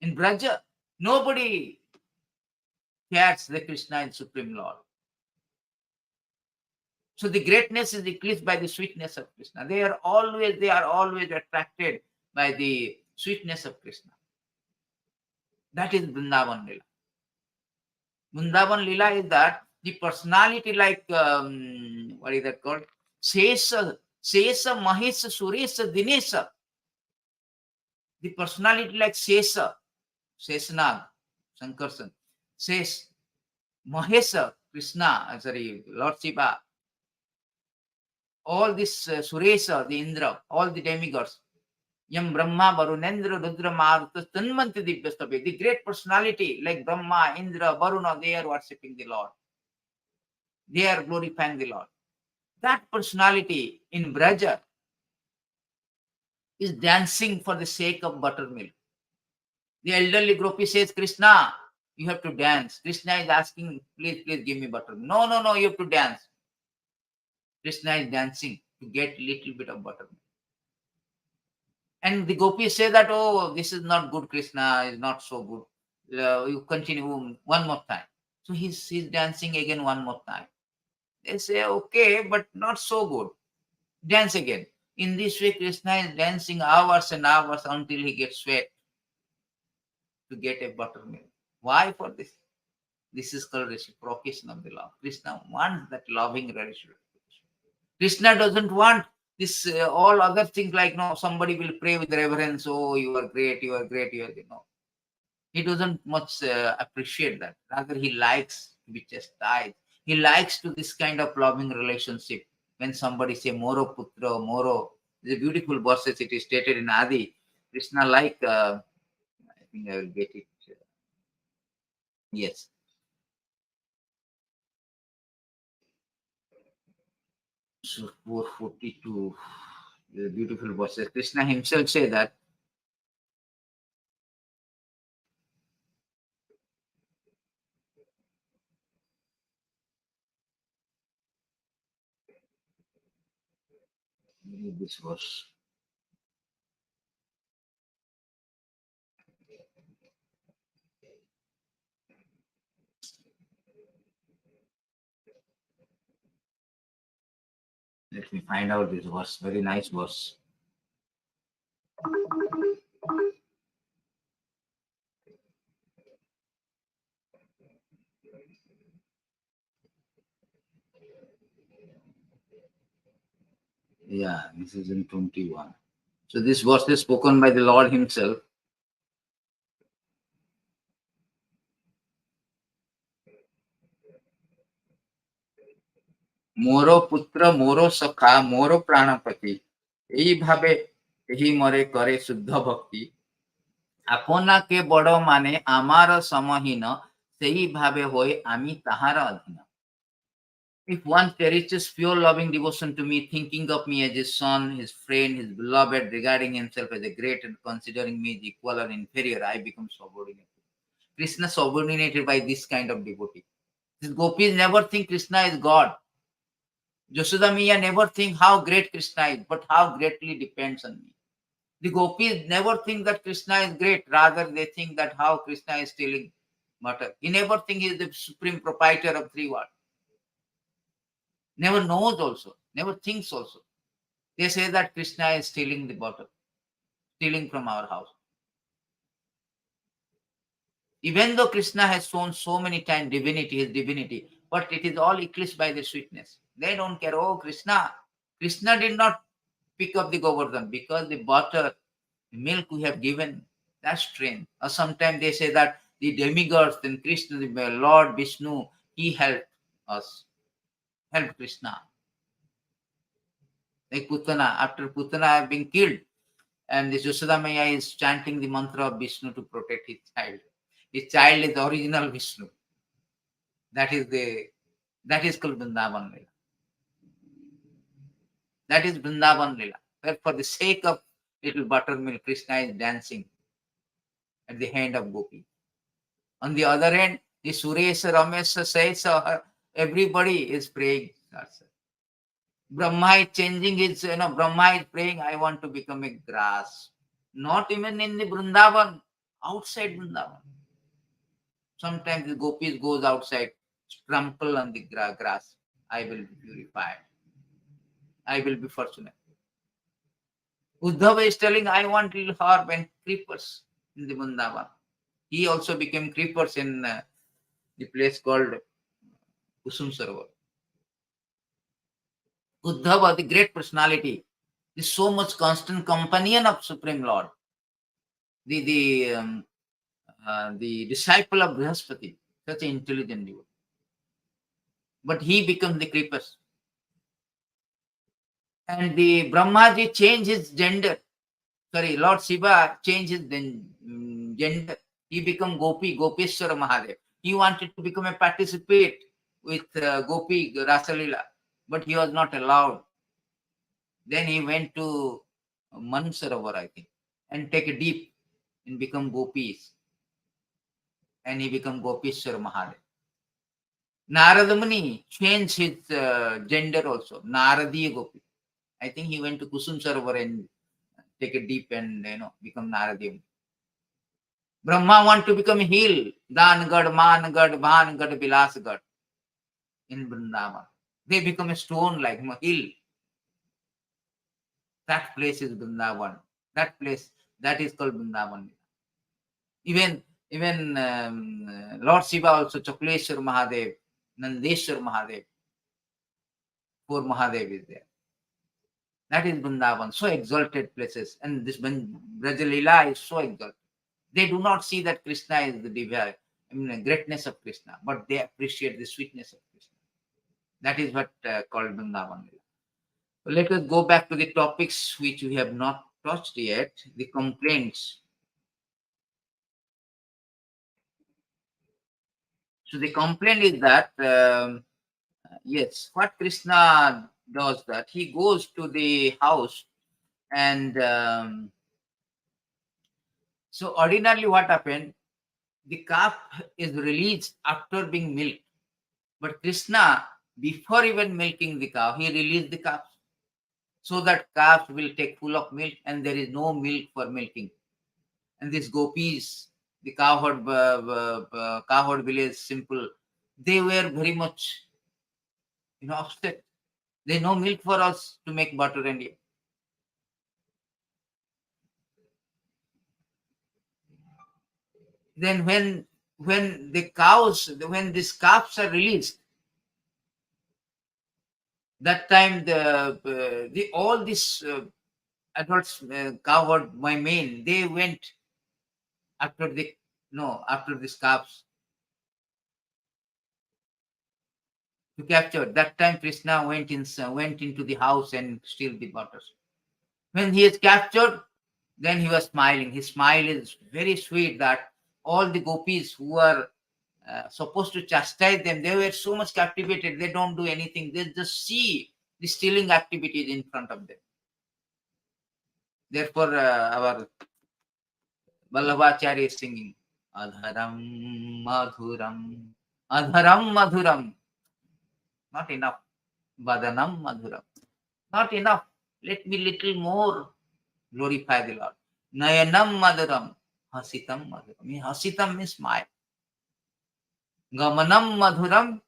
in Braja. Nobody cares that Krishna is Supreme Lord. So the greatness is eclipsed by the sweetness of Krishna. They are always attracted by the sweetness of Krishna. That is Vrindavan Lila. Vrindavan Lila is that the personality, like what is that called? Sesa, Mahesa, Suresa, Dinesa. The personality like Sesa, Sesnag, Sankarsan, Ses, Mahesa, Krishna, Lord Shiva, all this Suresa, the Indra, all the demigods, Yam Brahma, Varunendra, Rudra, Maruta, Tanmanti Divyastabe, the great personality like Brahma, Indra, Varuna, they are worshipping the Lord. They are glorifying the Lord. That personality in Braja is dancing for the sake of buttermilk. The elderly gopi says, Krishna, you have to dance. Krishna is asking, please give me buttermilk. No, you have to dance. Krishna is dancing to get little bit of buttermilk. And the gopis say that, oh, this is not good, Krishna is not so good. You continue one more time. So he's dancing again one more time. They say, okay, but not so good. Dance again. In this way, Krishna is dancing hours and hours until he gets sweat to get a buttermilk. Why for this? This is called reciprocation of the love. Krishna wants that loving reciprocation. Krishna doesn't want this all other things like, no, somebody will pray with reverence. Oh, you are great, you are great, you are great. No. He doesn't much appreciate that. Rather, he likes to be chastised. He likes to this kind of loving relationship. When somebody say Moro Putra, Moro, the beautiful verses it is stated in Adi. Krishna like, I think I will get it. Yes. So 442, the beautiful verses. Krishna himself say that. Read this verse. Let me find out this verse. Very nice verse. Yeah, this is in 21. So this verse is spoken by the Lord himself. ମୋର ପୁତ୍ର ମୋର ସଖା ମୋର ପ୍ରାଣପତି ଏଇ ଭାବେ ଏହି ମରେ କରେ ଶୁଦ୍ଧ ଭକ୍ତି ଆପନାକେ ବଡ଼ ମାନେ ଆମର ସମହୀନ ସେହି ଭାବେ ହୋଇ ଆମେ ତାହାର ଅଧୀନ. If one cherishes pure loving devotion to me, thinking of me as his son, his friend, his beloved, regarding himself as a great and considering me as equal or inferior, I become subordinate. Krishna subordinated by this kind of devotee. These gopis never think Krishna is God. Yashoda Maya never think how great Krishna is, but how greatly depends on me. The gopis never think that Krishna is great, rather they think that how Krishna is stealing butter. He never think he is the supreme proprietor of three worlds. Never knows also, never thinks also. They say that Krishna is stealing the butter, stealing from our house. Even though Krishna has shown so many times divinity, his divinity, but it is all eclipsed by the sweetness. They don't care, oh Krishna. Krishna did not pick up the Govardhan because the butter, the milk we have given, that's strength. Or sometimes they say that the demigods, then Krishna, the Lord Vishnu, he helped us, helped Krishna. Like Putana, after Putana being killed, and this Yashoda Maya is chanting the mantra of Vishnu to protect his child. His child is the original Vishnu. That is called Vrindavan Lila. That is Vrindavan Lila. Where for the sake of little buttermilk, Krishna is dancing at the hand of Gopi. On the other hand, the Suresha, Ramesha, Saisa, everybody is praying. Brahma is changing his, Brahma is praying, I want to become a grass. Not even in the Vrindavan, outside Vrindavan. Sometimes the gopis goes outside, trample on the grass. I will be purified. I will be fortunate. Uddhava is telling, I want little herb and creepers in the Vrindavan. He also became creepers in the place called Kusum Sarovar. Uddhava, the great personality, is so much constant companion of Supreme Lord. The disciple of Brihaspati, such an intelligent devotee. But he becomes the creepers. And the Brahmaji changed his gender. Sorry, Lord Shiva changed his gender. He became Gopi, Gopeshwara Mahadev. He wanted to become a participate with Gopi Rasalila, but he was not allowed. Then he went to Mansarovar, I think, and take a dip and become Gopis. And he became Gopeshwara Mahadev. Narada Muni changed his gender also, Naradiya Gopi. I think he went to Kusum Sarovar and take a dip and become Naradiya Muni. Brahma want to become hill, Dangad, Mangad, Bhangad, Vilasgad in Vrindavan. They become a stone like hill. That place is Vrindavan. That place, that is called Vrindavan. Even Lord Shiva also, Chakleshwar Mahadev, Nandeshwar Mahadev, four Mahadev is there. That is Vrindavan, so exalted places. And this Brajalila is so exalted. They do not see that Krishna is the divine, greatness of Krishna, but they appreciate the sweetness of Krishna. That is what called Vrindavan Lila. So let us go back to the topics which we have not touched yet, the complaints. So the complaint is that, yes, what Krishna does that, he goes to the house and so ordinarily what happened, the calf is released after being milked. But Krishna, before even milking the cow, he released the calf so that calf will take full of milk and there is no milk for milking. And these gopis, the cowherd village, simple, they were very much, upset. There's no milk for us to make butter and ghee. Then when these calves are released, That time the all these adults covered my men. They went after the no after the calves to capture. That time Krishna went into the house and steal the butters. When he is captured, then he was smiling. His smile is very sweet that all the gopis who are supposed to chastise them, they were so much captivated. They don't do anything. They just see the stealing activities in front of them. Therefore, our Vallabhacharya is singing Adharam Madhuram. Adharam Madhuram. Not enough. Vadanam Madhuram. Not enough. Let me little more glorify the Lord. Nayanam Madhuram. Hasitam Madhuram. Hasitam means smile. Gamanam Madhuram.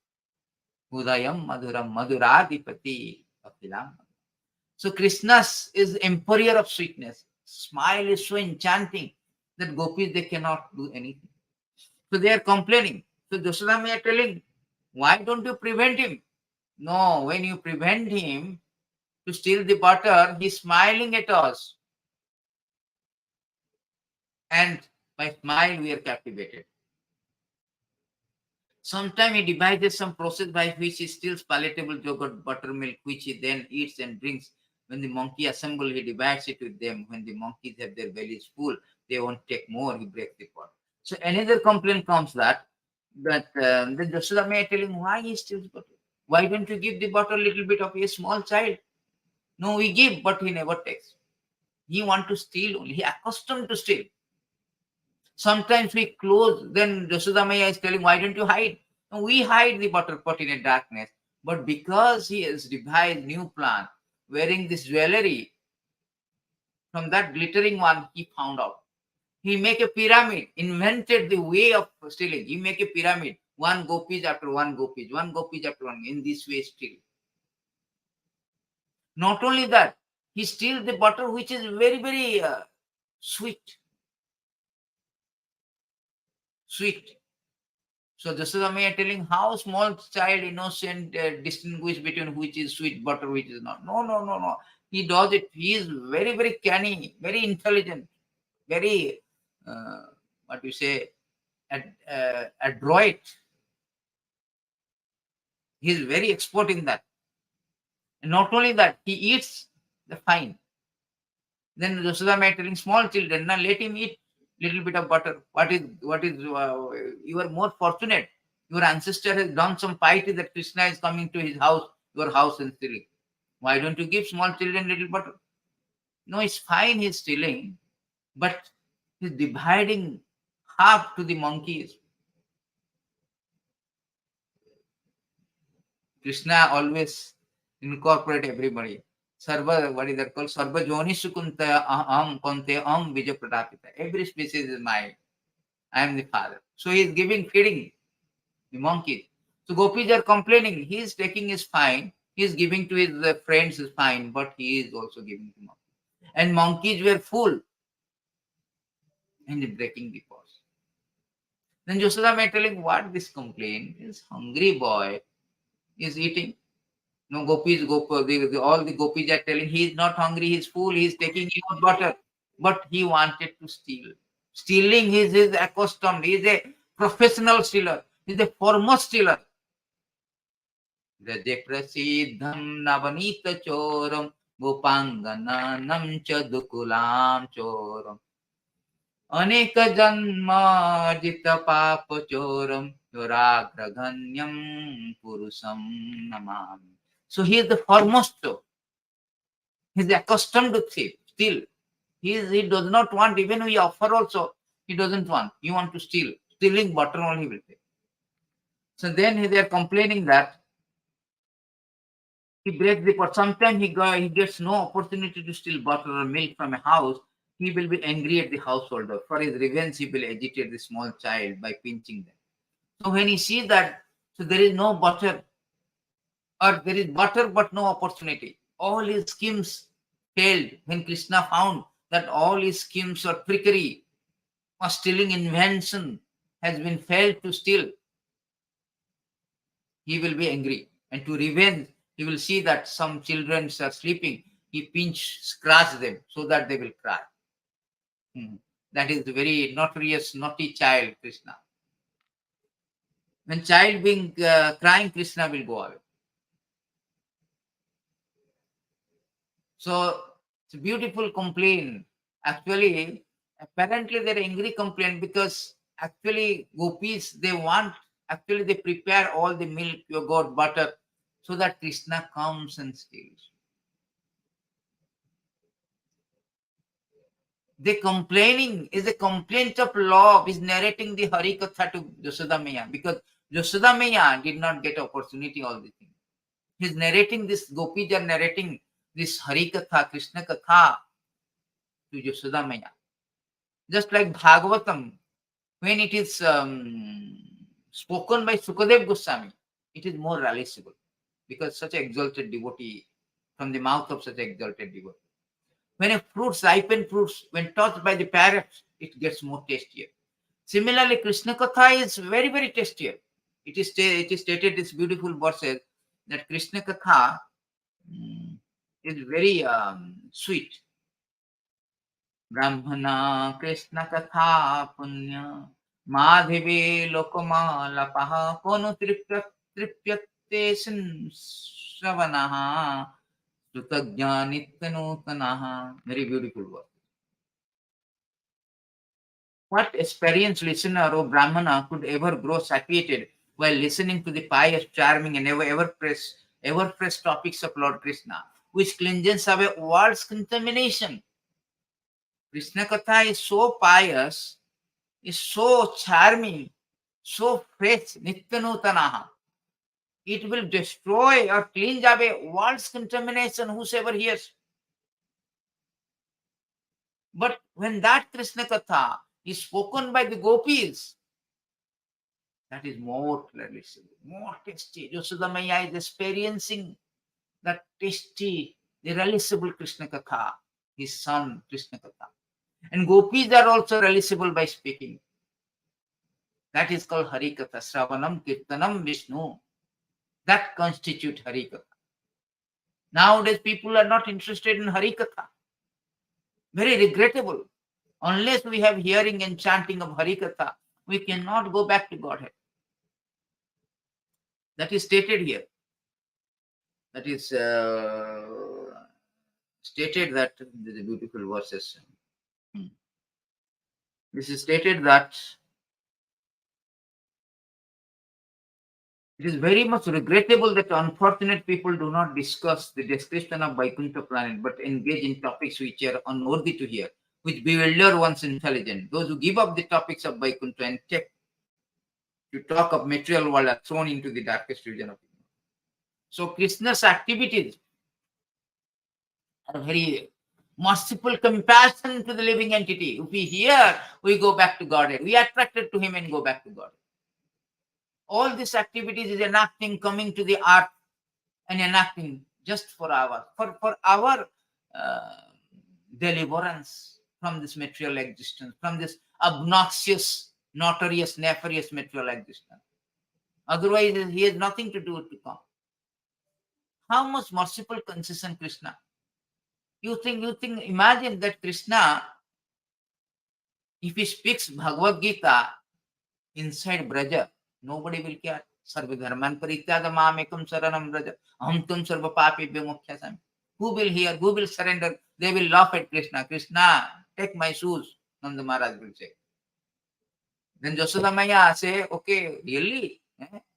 Udayam Madhuram. Madhuradipati. Apilam. So Krishna's is emperor of sweetness. Smile is so enchanting that gopis, they cannot do anything. So they are complaining. So Dosodami are telling, why don't you prevent him? No, when you prevent him to steal the butter, he's smiling at us. And by smile, we are captivated. Sometimes he devises some process by which he steals palatable yogurt, buttermilk, which he then eats and drinks. When the monkey assemble, he divides it with them. When the monkeys have their bellies full, they won't take more, he breaks the pot. So another complaint comes that the Yasodame are telling, why he steals butter? Why don't you give the butter a little bit of a small child? No, we give, but he never takes. He want to steal only. He accustomed to steal. Sometimes we close, then Yasodamaya is telling, why don't you hide? And we hide the butter pot in a darkness. But because he has devised new plan, wearing this jewelry, from that glittering one, he found out. He make a pyramid, invented the way of stealing. He make a pyramid, one gopis after one gopis, one gopis after one, in this way steal. Not only that, he steals the butter which is very, very sweet. Sweet. So Jasodami are telling how small child innocent distinguish between which is sweet butter, which is not. No, no, no, no. He does it. He is very, very canny, very intelligent, very what you say, adroit. He is very expert in that. And not only that, he eats the fine. Then Jasodami are telling small children, now let him eat little bit of butter. You are more fortunate. Your ancestor has done some piety that Krishna is coming to his house, your house and stealing. Why don't you give small children little butter? No, it's fine he's stealing, but he's dividing half to the monkeys. Krishna always incorporate everybody. Sarva, what is that called? Sarva Joni Sukunta Konte Bija Pratapita. Every species is mine. I am the father. So he is giving, feeding the monkeys. So gopis are complaining. He is taking his fine. He is giving to his friends his fine, but he is also giving to monkeys. And monkeys were full and breaking the pots. Then Yashoda may telling what this complaint is. Hungry boy is eating. No gopis, all the gopis are telling he is not hungry. He is full. He is taking your butter, but he wanted to steal. Stealing is his accustomed. He is a professional stealer. He is a foremost stealer. Raje prasidham navanita choram gopangananam cha dukulam choram aneka janmarjita papa choram yoragraganyam purusam namami. So he is the foremost. He is accustomed to thief, steal. He does not want, even we offer also, he doesn't want. He want to steal. Stealing butter only will take. So then they are complaining that he breaks the pot. Sometimes he gets no opportunity to steal butter or milk from a house. He will be angry at the householder. For his revenge, he will agitate the small child by pinching them. So when he sees that, so there is no butter, or there is butter but no opportunity. All his schemes failed. When Krishna found that all his schemes or trickery or stealing invention has been failed to steal, he will be angry. And to revenge, He will see that some children are sleeping. He scratch them so that they will cry. That is the very notorious naughty child, Krishna. When child being crying, Krishna will go away. So it's a beautiful complaint. Actually, apparently they're angry complaint because actually gopis, they prepare all the milk, yogurt, butter, so that Krishna comes and steals. The complaining is a complaint of love, is narrating the Hari Katha to Yashoda Maya, because Yashoda Maya did not get opportunity all the things. He's narrating this, gopis are narrating this Hari Katha, Krishna Katha to Yashoda Maya. Just like Bhagavatam, when it is spoken by Sukadeva Gosvami, it is more realizable because such an exalted devotee, from the mouth of such an exalted devotee. When a ripened fruits, when touched by the parrots, it gets more tastier. Similarly, Krishna Katha is very, very tastier. It is stated this beautiful verses that Krishna Katha is very sweet. Brahmana Krishna Katha Punya Madhive Lokama Kono Tripyate Savanaha Sutagyanittanutanaha. Very beautiful word. What experienced listener or Brahmana could ever grow satiated while listening to the pious, charming, and ever fresh topics of Lord Krishna, which cleanses away world's contamination? Krishna Katha is so pious, is so charming, so fresh, Nityanutanaha. It will destroy or cleanse away world's contamination, whosoever hears. But when that Krishna Katha is spoken by the gopis, that is more realisable, more tasty. Yashoda Maya is experiencing that tasty, the realisable Krishna Katha, his son Krishna Katha. And gopis are also realisable by speaking. That is called Hari Katha, Sravanam, Kirtanam, Vishnu. That constitute Hari Katha. Nowadays, people are not interested in Hari Katha. Very regrettable. Unless we have hearing and chanting of Hari Katha, we cannot go back to Godhead. That is stated here. That is stated that the beautiful verses. This is stated that it is very much regrettable that unfortunate people do not discuss the description of Vaikuntha planet, but engage in topics which are unworthy to hear, which bewilder one's intelligence. Those who give up the topics of Vaikuntha and take to talk of material world are thrown into the darkest region of ignorance. So Krishna's activities are very merciful compassion to the living entity. If we hear, we go back to Godhead. We are attracted to him and go back to God. All these activities is enacting, coming to the earth and enacting just for our deliverance from this material existence, from this obnoxious, notorious, nefarious material existence. Otherwise, he has nothing to do to come. How much merciful concession Krishna? Imagine that Krishna, if he speaks Bhagavad Gita inside Braja, nobody will care. Sarva dharman parityada mamekam saranam Braja. Aham tum sarva papebhyo mokhyasami. Who will hear? Who will surrender? They will laugh at Krishna. Krishna, take my shoes, Nanda Maharaj will say. Then Yashoda Maya say, okay, really?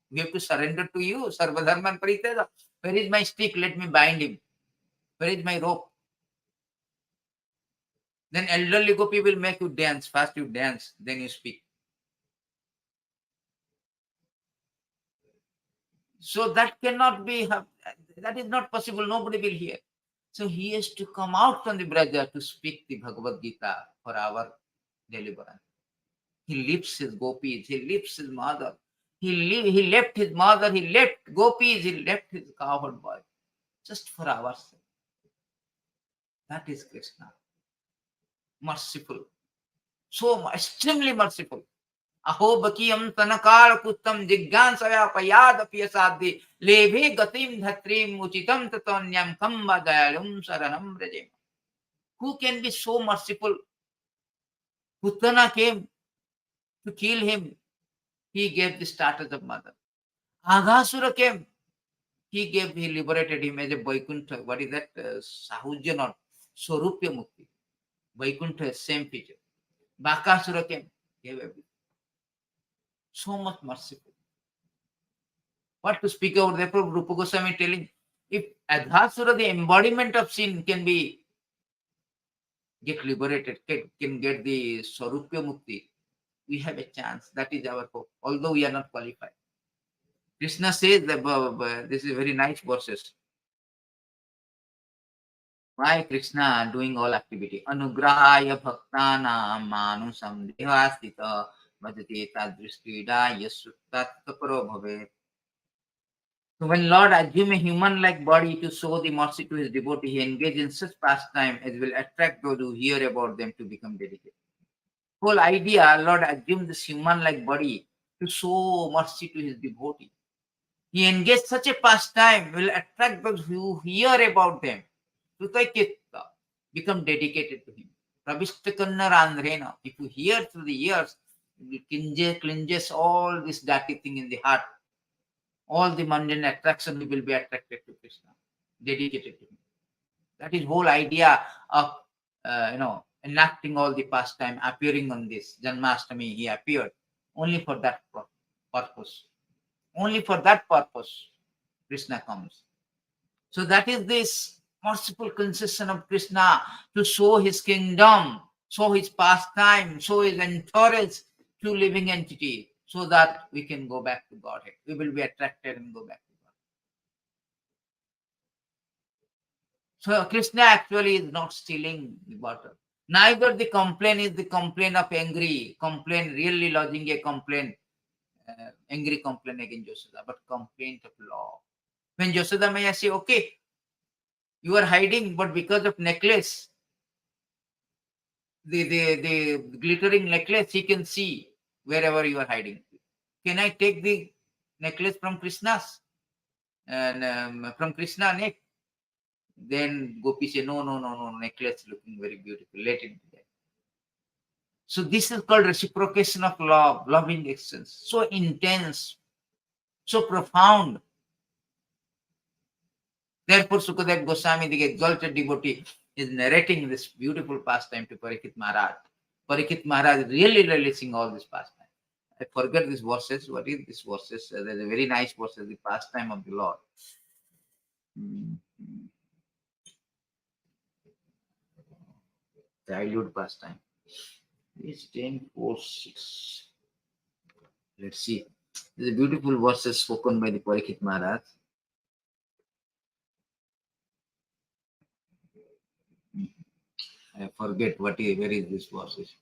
We have to surrender to you. Sarva dharman parityada. Where is my stick? Let me bind him. Where is my rope? Then elderly gopi will make you dance. First you dance, then you speak. So that cannot be, that is not possible. Nobody will hear. So he has to come out from the Braja to speak the Bhagavad Gita for our deliverance. He leaves his gopis, he leaves his mother. He left his mother, he left gopis, he left his cowherd boy. Just for our sake. That is Krishna. Merciful. So extremely merciful. Aho bakiyam tanakal kuttam jigyansaya payadapi asadhi lebhe gatim dhatrim uchitam tatonyam kamba dayalum saranam rajim. Who can be so merciful? Putana came to kill him. He gave the status of mother. Aghasura came. He liberated him as a Vaikuntha. What is that? Sahujya not Swarupya Mukti. Vaikuntha, same feature. Bakasura came, gave everything. So much merciful. What to speak of? Therefore, Rupa Goswami telling, if Adhasura, the embodiment of sin, can be get liberated, can get the Swarupya Mukti, we have a chance. That is our hope, although we are not qualified. Krishna says that this is very nice verses. Why Krishna doing all activity? Anugrahaya bhaktana manusam devasita bhajate tadriskrida yasuttat paro bhave. So when Lord assume a human-like body to show the mercy to his devotee, he engaged in such pastime as will attract those who hear about them to become dedicated. Whole idea, Lord assumed this human-like body to show mercy to his devotee. He engaged such a pastime will attract those who hear about them to become dedicated to him. Pravishtakanarandrena. If you hear through the ears, it cleanses all this dirty thing in the heart. All the mundane attraction will be attracted to Krishna, dedicated to him. That is whole idea of enacting all the pastime, appearing on this Janmashtami. He appeared only for that purpose. Only for that purpose, Krishna comes. So that is this merciful concession of Krishna to show his kingdom, show his pastime, show his entourage to living entity, so that we can go back to Godhead. We will be attracted and go back to God. So Krishna actually is not stealing the water. Neither the complaint is the complaint of angry, complaint, really lodging a complaint, angry complaint against Yashoda, but complaint of law. When Yashoda Maya say, okay, you are hiding, but because of necklace, the glittering necklace, he can see wherever you are hiding. Can I take the necklace from Krishna's and from Krishna neck? Then Gopi say, no, necklace looking very beautiful. Let it be there. So this is called reciprocation of love, loving exchange. So intense, so profound. Therefore, Sukadeva Goswami, the exalted devotee, is narrating this beautiful pastime to Parikshit Maharaj. Parikshit Maharaj is really releasing all this pastime. I forget these verses. What is this verses? There's a very nice verse, the pastime of the Lord. Childhood pastime. It's 10, 4, 6. Let's see. There's a beautiful verses spoken by the Parikshit Maharaj. I forget where is this verses.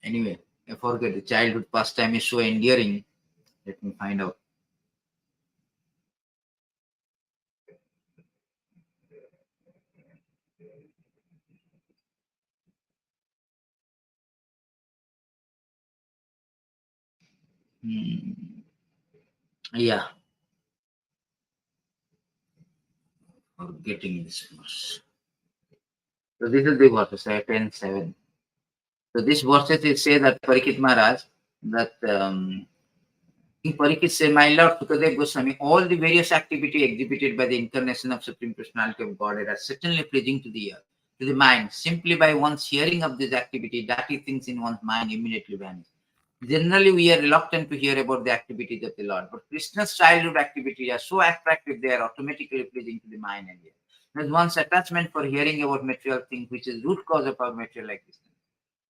Anyway, I forget. The childhood pastime is so endearing. Let me find out. Yeah. Forgetting this verse. So this is the verse, 10:7. So this verses it say that Parikshit Maharaj, that King Parikshit say, my Lord Sukadeva Goswami, all the various activity exhibited by the incarnation of Supreme Personality of Godhead are certainly pleasing to the ear, to the mind. Simply by one's hearing of this activity, dirty things in one's mind immediately vanish. Generally, we are reluctant to hear about the activities of the Lord, but Krishna's childhood activities are so attractive, they are automatically pleasing to the mind and ear. There's one's attachment for hearing about material things, which is root cause of our material existence.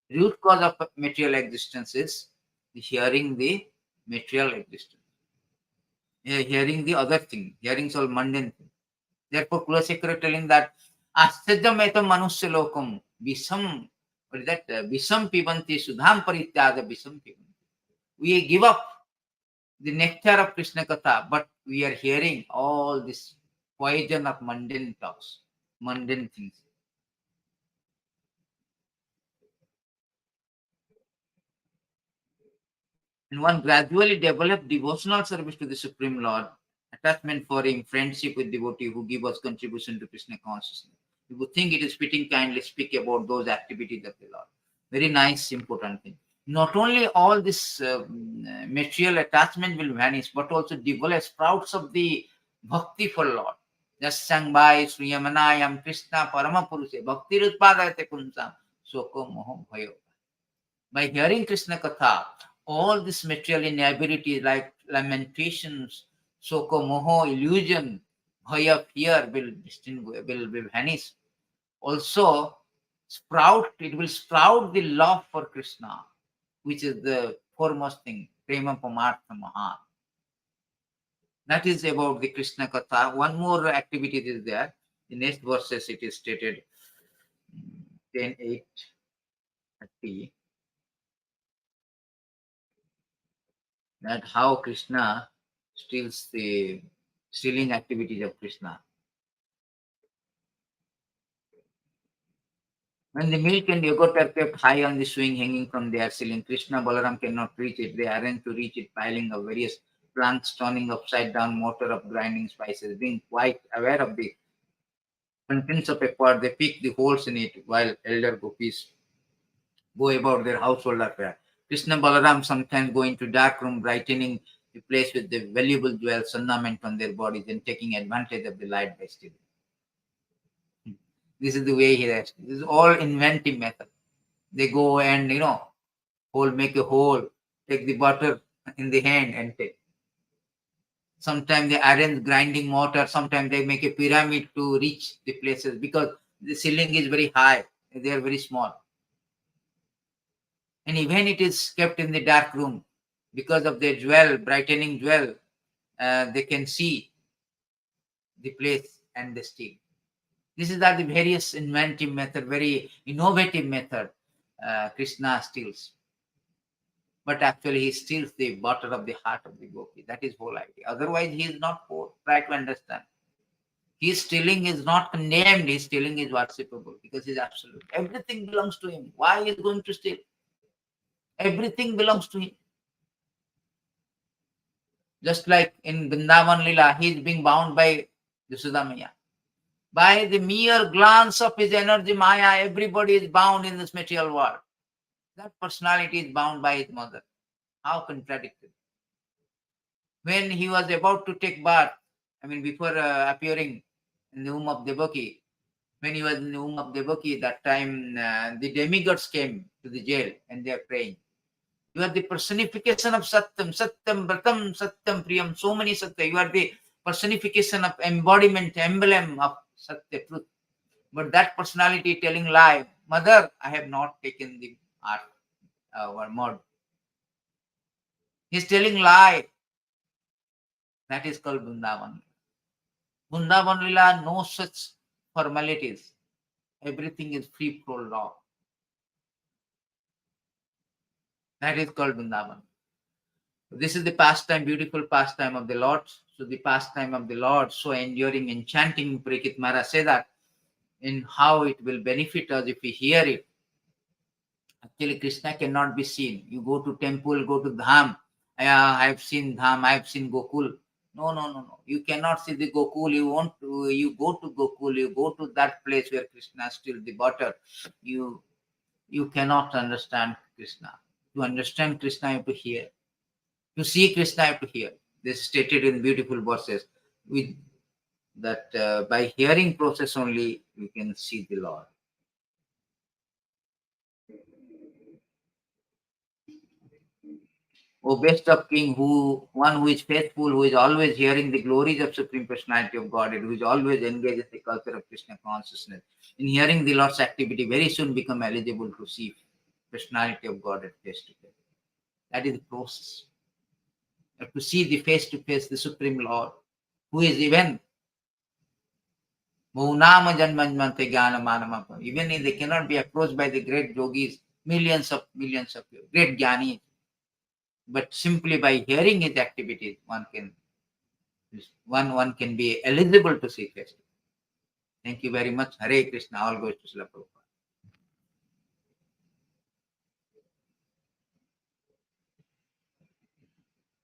Root cause of material existence is hearing the material existence. Hearing the other thing, hearing all mundane thing. Therefore, Kulashekara telling that Ascharyametam manusya lokam visam, what is that? Visam pibanti sudham parityada visam pibanti. We give up the nectar of Krishna Katha, but we are hearing all this poison of mundane talks, mundane things. And one gradually developed devotional service to the Supreme Lord, attachment for him, friendship with devotee who give us contribution to Krishna consciousness. You would think it is fitting kindly speak about those activities of the Lord. Very nice, important thing. Not only all this material attachment will vanish, but also develop sprouts of the bhakti for Lord. Just sang by Sriyamanayam Krishna Paramapurushe Bhakti Rutpadayate Kunsam Soko Moho Bhayo. By hearing Krishna Katha, all this material inability like lamentations, Soko Moho, illusion, Bhaya, fear will vanish. Also, it will sprout the love for Krishna, which is the foremost thing, Prema Pamartha Maha. That is about the Krishna Katha. One more activity is there. The next verses it is stated 10, 8, 30. That how Krishna steals the stealing activities of Krishna. When the milk and yogurt are kept high on the swing hanging from their ceiling, Krishna Balaram cannot reach it. They arrange to reach it, piling of various planks, turning upside down mortar of grinding spices. Being quite aware of the contents of a pot, they pick the holes in it while elder gopis go about their household affairs. Krishna Balaram sometimes go into dark room, brightening the place with the valuable jewels, ornament on their bodies, and taking advantage of the light by stealing. This is the way he acts. This is all inventive method. They go and make a hole, take the butter in the hand and take. Sometimes they arrange grinding mortar. Sometimes they make a pyramid to reach the places because the ceiling is very high. They are very small. And even it is kept in the dark room because of their jewel, brightening jewel, they can see the place and the steal. These are the various inventive method, very innovative method Krishna steals. But actually he steals the butter of the heart of the gopi. That is whole idea. Otherwise he is not poor. Try to understand. His stealing is not condemned. His stealing is worshipable because he is absolute. Everything belongs to him. Why he is going to steal? Everything belongs to him. Just like in Vrindavan Lila, he is being bound by Yasodamaya. By the mere glance of his energy Maya, everybody is bound in this material world. That personality is bound by his mother. How contradictory. When he was about to take bath, before appearing in the womb of Devaki, when he was in the womb of Devaki, that time the demigods came to the jail and they are praying. You are the personification of Satyam, Satyam, Vratam, Satyam, Priyam, so many Satya. You are the personification of embodiment, emblem of Satya, truth. But that personality telling lie, Mother, I have not taken the art or mod. He's telling lie. That is called Vrindavan. Vrindavan Lila, no such formalities. Everything is free flow law. That is called Vrindavan. This is the pastime, beautiful pastime of the Lord. So the pastime of the Lord, so enduring, enchanting, Parikshit Maharaj say that in how it will benefit us if we hear it. Actually, Krishna cannot be seen. You go to temple, go to Dham. I have seen Dham, I have seen Gokul. No. You cannot see the Gokul. You go to Gokul, you go to that place where Krishna steals the butter. You cannot understand Krishna. To understand Krishna, you have to hear. To see Krishna, you have to hear. This is stated in beautiful verses. With that, by hearing process only, you can see the Lord. O best of King, one who is faithful, who is always hearing the glories of Supreme Personality of Godhead, who is always engaged in the culture of Krishna consciousness. In hearing the Lord's activity, very soon become eligible to see Personality of Godhead face to face. That is the process. You have to see the face to face, the Supreme Lord, who is even even if they cannot be approached by the great yogis, millions of great jnanis, but simply by hearing his activities, one can be eligible to see face. Thank you very much. Hare Krishna. All goes to Srila Prabhupada.